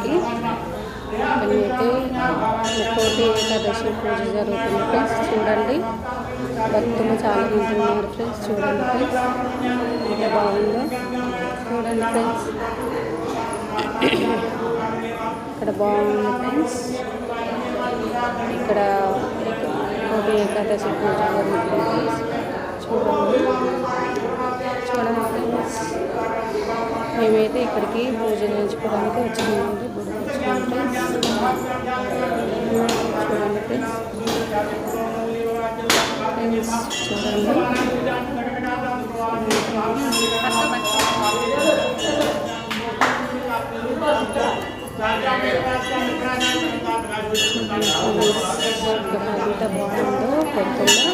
టెంపుల్కి. ఇక్కడైతే ముక్కోటి ఏకాదశి పూజ జరుగుతుంది ఫ్రెండ్స్. చూడండి భక్తులు చాలా మంది ఉన్నారు ఫ్రెండ్స్. చూడండి ఫ్రెండ్స్ ఎంత బాగుందో చూడండి ఫ్రెండ్స్. ఇక్కడ బాగుంది ఫ్రెండ్స్. ఇక్కడ ముక్కోటి ఏకాదశి పూజ జరుగుతుంది. చూడండి చూడండి ఫ్రెండ్స్. మేమైతే ఇక్కడికి పూజ చేయించుకోవడానికి వచ్చినామండి. గుడికి వచ్చినాం ఫ్రెండ్స్. చూడండి ఫ్రెండ్స్. చూడండి ఎంత బాగుందో పొద్దున్న